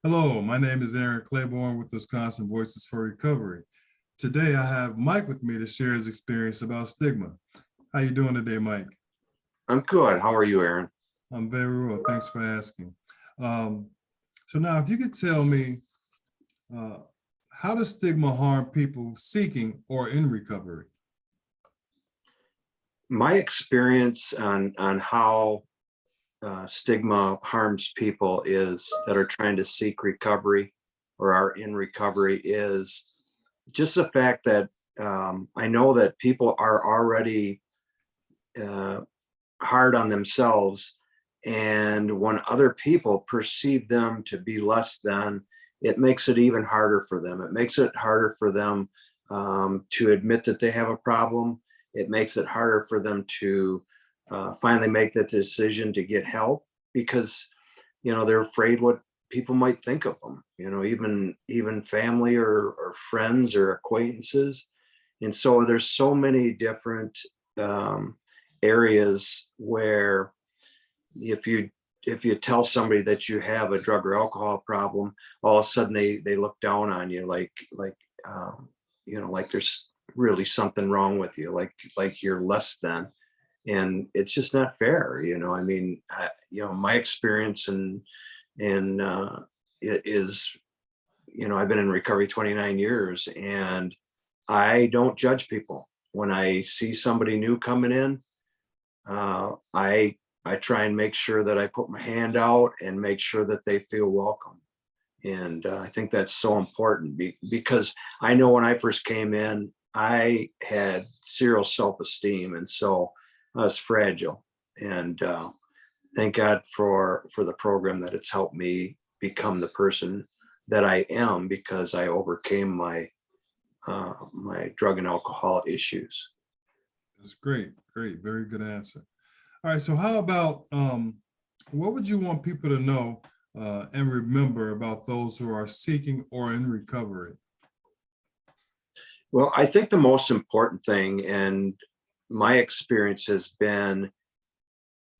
Hello, my name is Aaron Claiborne with Wisconsin Voices for Recovery. Today I have Mike with me to share his experience about stigma. How you doing today, Mike? I'm good. How are you, Aaron? I'm very well, thanks for asking. So now if you could tell me, uh, how does stigma harm people seeking or in recovery? My experience on how stigma harms people is that are trying to seek recovery or are in recovery is just the fact that I know that people are already uh, hard on themselves, and when other people perceive them to be less than, it makes it even harder for them. It makes it harder for them to admit that they have a problem. It makes it harder for them to finally make that decision to get help because they're afraid what people might think of them. Even family or friends or acquaintances, and so there's so many different um, areas where if you tell somebody that you have a drug or alcohol problem, all of a sudden they look down on you um, like there's really something wrong with you, like you're less than, and it's just not fair. I mean, my experience and it is, I've been in recovery 29 years, and I don't judge people. When I see somebody new coming in, I try and make sure that I put my hand out and make sure that they feel welcome. And I think that's so important because I know when I first came in, I had zero self-esteem, and so I was fragile. And thank God for the program, that it's helped me become the person that I am because I overcame my drug and alcohol issues. That's great, great, very good answer. All right, so how about, what would you want people to know and remember about those who are seeking or in recovery? Well, I think the most important thing, and my experience has been,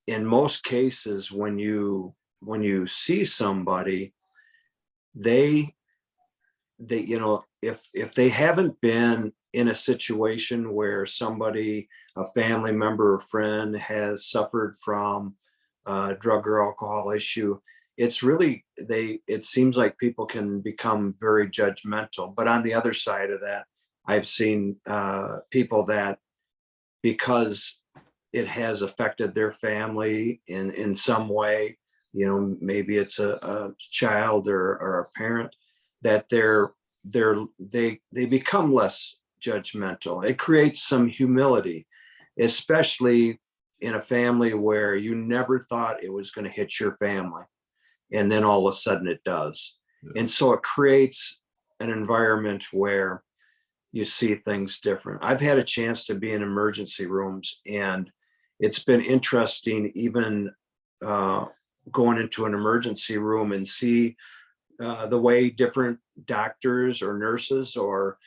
in most cases, when you see somebody, they if they haven't been in a situation where somebody, a family member or friend, has suffered from a drug or alcohol issue, it's really, it seems like people can become very judgmental. But on the other side of that, I've seen people that, because it has affected their family in some way, maybe it's a child or a parent, that they become less judgmental. It creates some humility, especially in a family where you never thought it was going to hit your family, and then all of a sudden it does. Yeah. And so it creates an environment where you see things different. I've had a chance to be in emergency rooms, and it's been interesting, even going into an emergency room and see the way different doctors or nurses, or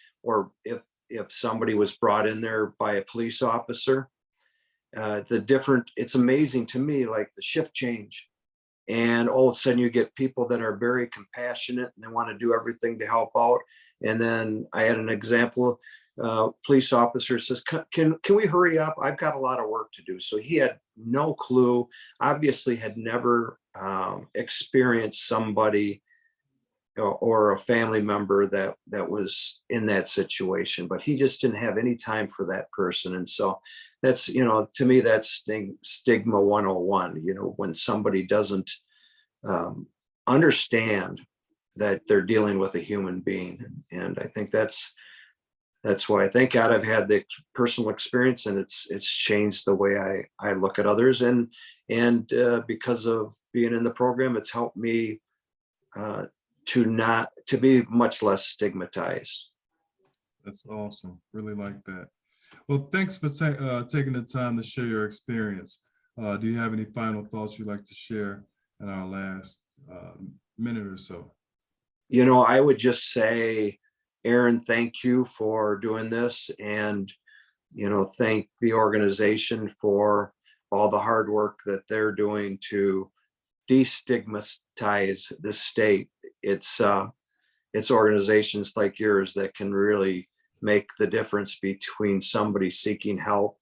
if somebody was brought in there by a police officer, it's amazing to me, like the shift change. And all of a sudden you get people that are very compassionate and they want to do everything to help out. And then I had an example, police officer says, can we hurry up? I've got a lot of work to do. So he had no clue, obviously had never experienced somebody or a family member that was in that situation, but he just didn't have any time for that person. And so that's, to me, that's stigma 101. When somebody doesn't understand that they're dealing with a human being. And I think that's why, thank God, I've had the personal experience, and it's changed the way I look at others. And because of being in the program, it's helped me to be much less stigmatized. That's awesome. Really like that. Well, thanks for taking the time to share your experience. Do you have any final thoughts you'd like to share in our last minute or so? I would just say, Aaron, thank you for doing this, and thank the organization for all the hard work that they're doing to destigmatize the state. it's organizations like yours that can really make the difference between somebody seeking help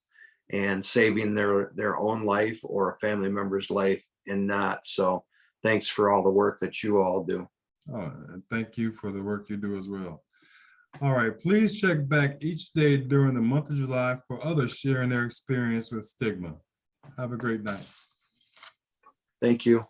and saving their own life or a family member's life and not. So thanks for all the work that you all do. Oh, and thank you for the work you do as well. All right, please check back each day during the month of July for others sharing their experience with stigma. Have a great night. Thank you.